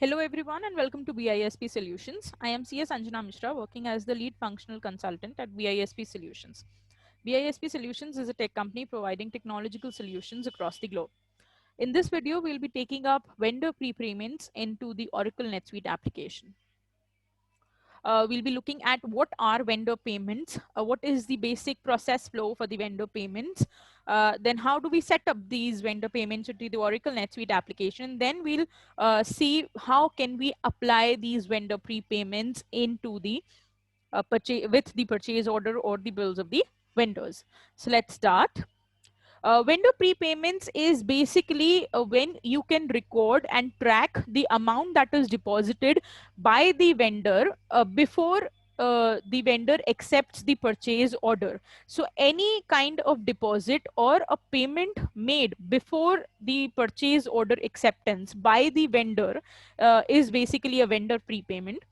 Hello everyone and welcome to BISP Solutions. I am CS Anjana Mishra, working as the lead functional consultant at BISP Solutions. BISP Solutions is a tech company providing technological solutions across the globe. In this video, we'll be taking up vendor prepayments into the Oracle NetSuite application. We'll be looking at what are vendor payments, what is the basic process flow for the vendor payments, then how do we set up these vendor payments into the Oracle NetSuite application. Then we'll see how can we apply these vendor prepayments into the purchase with the purchase order or the bills of the vendors. So let's start. Vendor prepayments is basically when you can record and track the amount that is deposited by the vendor before the vendor accepts the purchase order. So any kind of deposit or a payment made before the purchase order acceptance by the vendor is basically a vendor prepayment.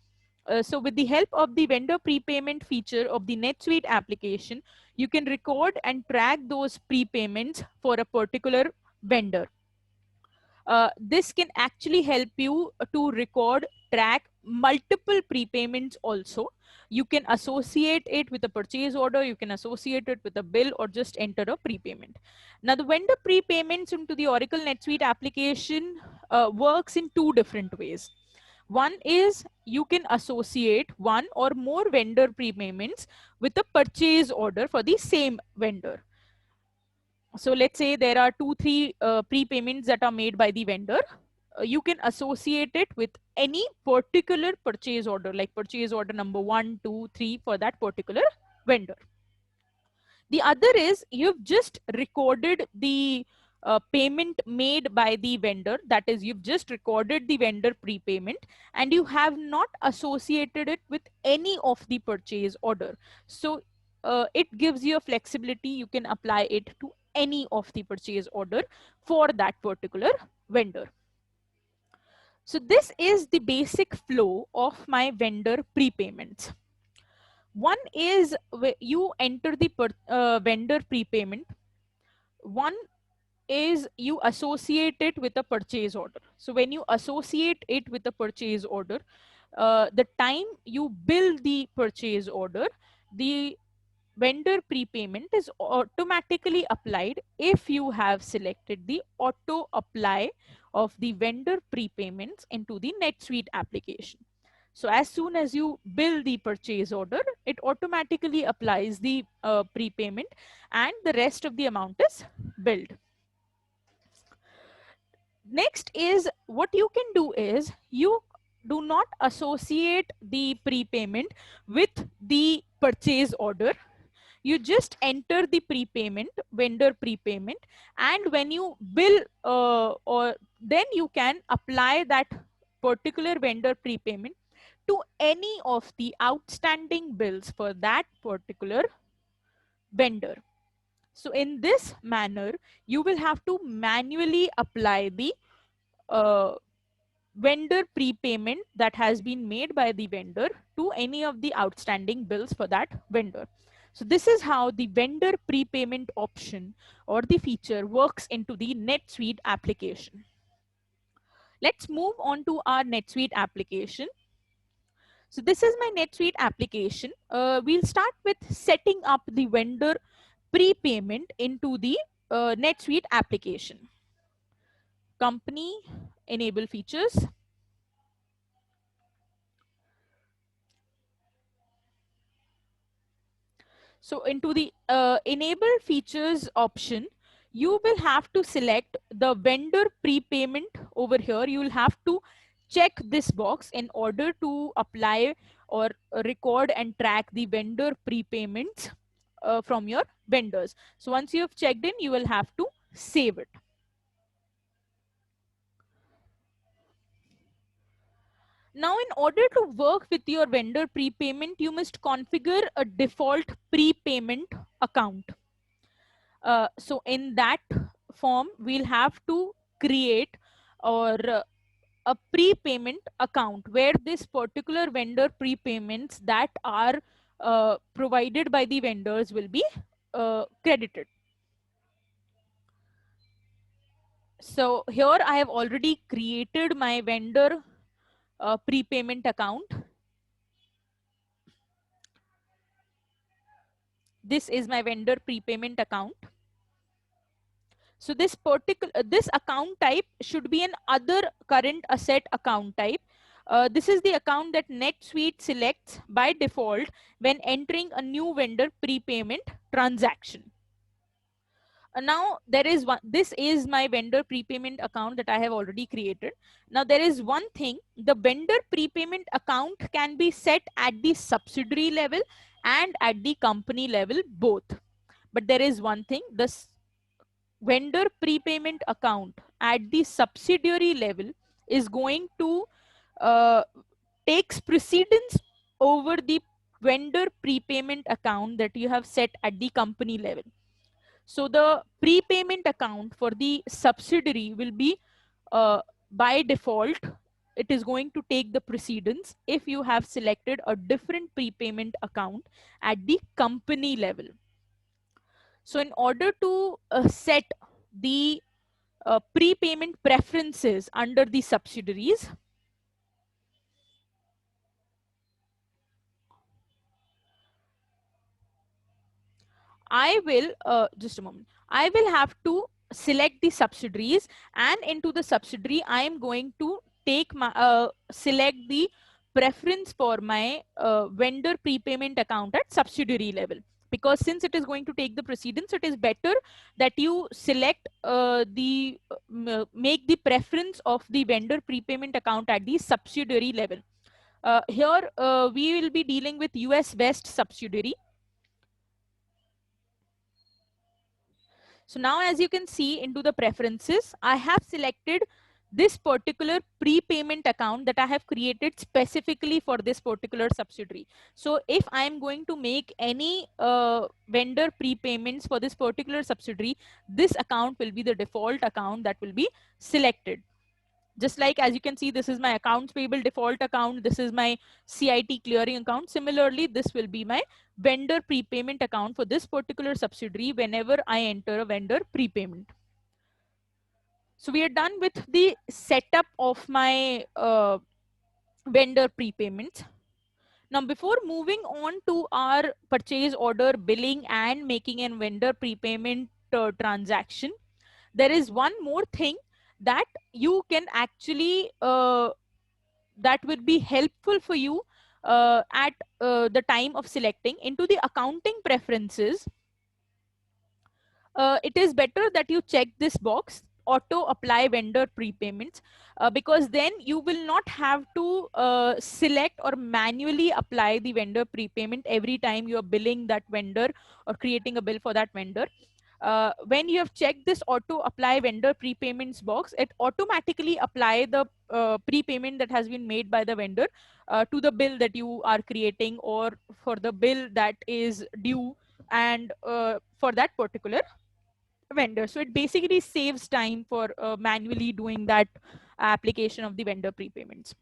So with the help of the vendor prepayment feature of the NetSuite application, you can record and track those prepayments for a particular vendor. This can actually help you to record, track multiple prepayments also. You can associate it with a purchase order, you can associate it with a bill, or just enter a prepayment. Now, the vendor prepayments into the Oracle NetSuite application works in two different ways. One is you can associate one or more vendor prepayments with a purchase order for the same vendor. So let's say there are three prepayments that are made by the vendor. You can associate it with any particular purchase order, like purchase order number 1, 2, 3 for that particular vendor. The other is you've just recorded the payment made by the vendor. That is, you've just recorded the vendor prepayment and you have not associated it with any of the purchase order. So it gives you a flexibility. You can apply it to any of the purchase order for that particular vendor. So this is the basic flow of my vendor prepayments. One is you enter the vendor prepayment. One is you associate it with a purchase order. So when you associate it with a purchase order, the time you bill the purchase order, the vendor prepayment is automatically applied if you have selected the auto apply of the vendor prepayments into the NetSuite application. So as soon as you bill the purchase order, it automatically applies the prepayment and the rest of the amount is billed. Next is what you can do is you do not associate the prepayment with the purchase order. You just enter the prepayment, vendor prepayment, and when you bill or then you can apply that particular vendor prepayment to any of the outstanding bills for that particular vendor. So in this manner, you will have to manually apply the uh, vendor prepayment that has been made by the vendor to any of the outstanding bills for that vendor. So this is how the vendor prepayment option or the feature works into the NetSuite application. Let's move on to our NetSuite application. So this is my NetSuite application. We'll start with setting up the vendor prepayment into the NetSuite application. Company, enable features. So into the enable features option, you will have to select the vendor prepayment over here. You will have to check this box in order to apply or record and track the vendor prepayments from your vendors. So once you have checked in, you will have to save it. Now, in order to work with your vendor prepayment, you must configure a default prepayment account. So in that form, we'll have to create or a prepayment account where this particular vendor prepayments that are provided by the vendors will be credited. So here I have already created my vendor prepayment account. This is my vendor prepayment account. So this account type should be an other current asset account type. This is the account that NetSuite selects by default when entering a new vendor prepayment transaction. Now there is one, this is my vendor prepayment account that I have already created. Now there is one thing, the vendor prepayment account can be set at the subsidiary level and at the company level both. But there is one thing, this vendor prepayment account at the subsidiary level is going to uh, takes precedence over the vendor prepayment account that you have set at the company level. So the prepayment account for the subsidiary will be by default, it is going to take the precedence if you have selected a different prepayment account at the company level. So in order to set the prepayment preferences under the subsidiaries, I will, just a moment, I will have to select the subsidiaries, and into the subsidiary, I am going to take my, select the preference for my vendor prepayment account at subsidiary level. Because since it is going to take the precedence, it is better that you select make the preference of the vendor prepayment account at the subsidiary level. Here, we will be dealing with US West subsidiary. So now as you can see into the preferences, I have selected this particular prepayment account that I have created specifically for this particular subsidiary. So if I am going to make any vendor prepayments for this particular subsidiary, this account will be the default account that will be selected. Just like as you can see, this is my accounts payable default account. This is my CIT clearing account. Similarly, this will be my vendor prepayment account for this particular subsidiary whenever I enter a vendor prepayment. So we are done with the setup of my vendor prepayments. Now, before moving on to our purchase order billing and making a vendor prepayment transaction, there is one more thing that you can actually that would be helpful for you at the time of selecting into the accounting preferences. It is better that you check this box, auto apply vendor prepayments, because then you will not have to select or manually apply the vendor prepayment every time you are billing that vendor or creating a bill for that vendor. When you have checked this auto apply vendor prepayments box, it automatically apply the prepayment that has been made by the vendor to the bill that you are creating or for the bill that is due and for that particular vendor. So it basically saves time for manually doing that application of the vendor prepayments.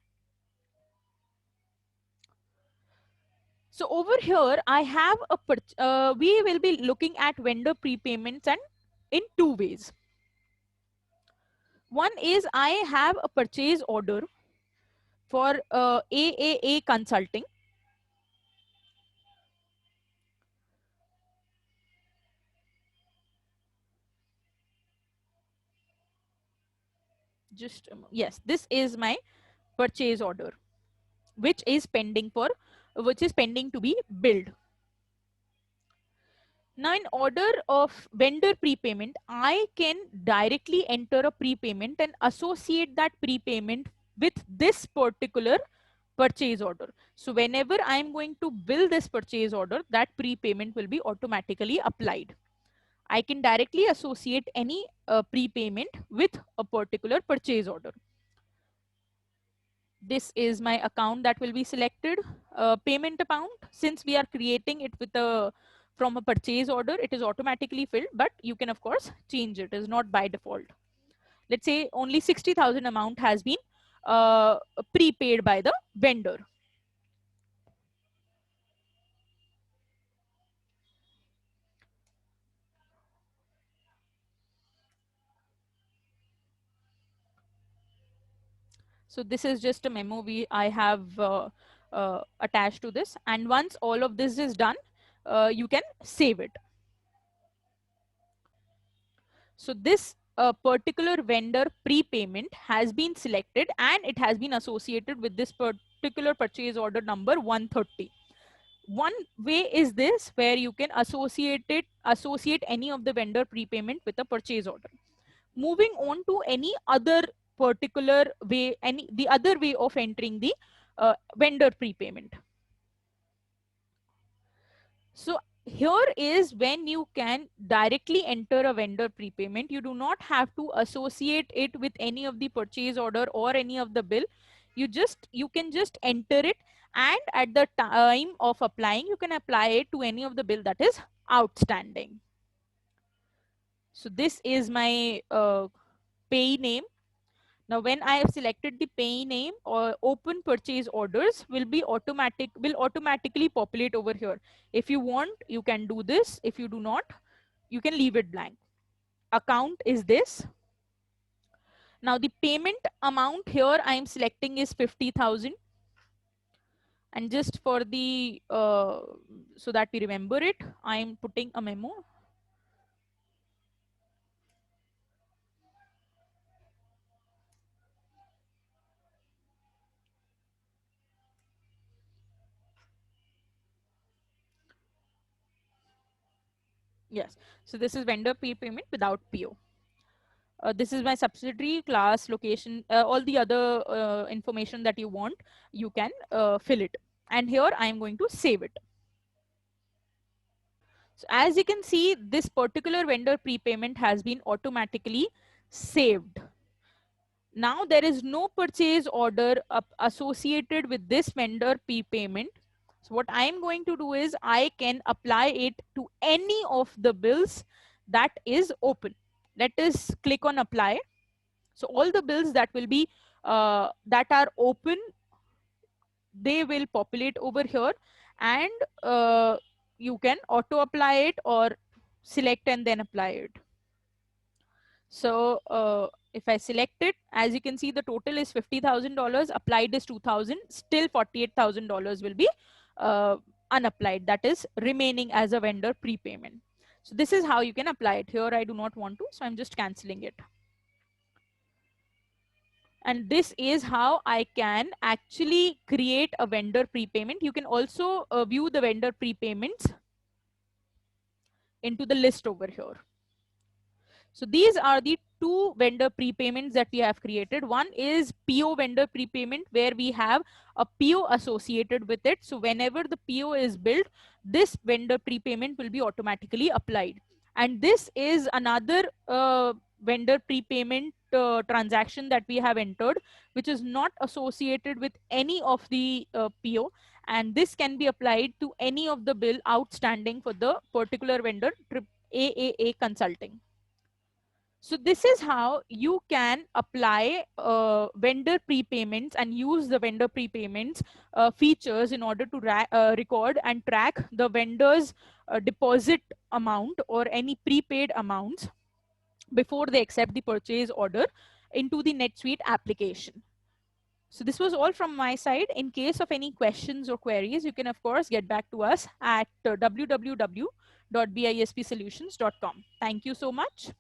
So over here, I have we will be looking at vendor prepayments and in two ways. One is I have a purchase order for AAA Consulting. Just yes, this is my purchase order, which is pending to be billed. Now, in order of vendor prepayment, I can directly enter a prepayment and associate that prepayment with this particular purchase order. So whenever I am going to bill this purchase order, that prepayment will be automatically applied. I can directly associate any prepayment with a particular purchase order. This is my account that will be selected. Payment account, since we are creating it with a from a purchase order, it is automatically filled, but you can of course change it. It is not by default. Let's say only 60,000 amount has been prepaid by the vendor. So this is just a memo I have attached to this. And once all of this is done, you can save it. So this particular vendor prepayment has been selected and it has been associated with this particular purchase order number 130. One way is this, where you can associate any of the vendor prepayment with a purchase order. Moving on to any other particular way, the other way of entering the vendor prepayment. So here is when you can directly enter a vendor prepayment. You do not have to associate it with any of the purchase order or any of the bill. You can just enter it, and at the time of applying, you can apply it to any of the bill that is outstanding. So this is my pay name. Now, when I have selected the pay name, or open purchase orders will automatically populate over here. If you want, you can do this. If you do not, you can leave it blank. Account is this. Now, the payment amount here I am selecting is 50,000. And just for the, so that we remember it, I am putting a memo. Yes. So this is vendor prepayment without PO. This is my subsidiary, class, location, all the other information that you want, you can fill it. And here I am going to save it. So as you can see, this particular vendor prepayment has been automatically saved. Now there is no purchase order associated with this vendor prepayment. So what I am going to do is I can apply it to any of the bills that is open. Let us click on apply. So all the bills that will be that are open, they will populate over here, and you can auto apply it or select and then apply it. So if I select it, as you can see, the total is $50,000, applied is 2,000, still $48,000 will be unapplied, that is remaining as a vendor prepayment. So this is how you can apply it. Here I do not want to, so I'm just canceling it. And this is how I can actually create a vendor prepayment. You can also view the vendor prepayments into the list over here. So these are the two vendor prepayments that we have created. One is PO vendor prepayment, where we have a PO associated with it. So whenever the PO is billed, this vendor prepayment will be automatically applied. And this is another vendor prepayment transaction that we have entered, which is not associated with any of the PO. And this can be applied to any of the bill outstanding for the particular vendor, AAA Consulting. So this is how you can apply vendor prepayments and use the vendor prepayments features in order to record and track the vendor's deposit amount or any prepaid amounts before they accept the purchase order into the NetSuite application. So this was all from my side. In case of any questions or queries, you can of course get back to us at www.bispsolutions.com. Thank you so much.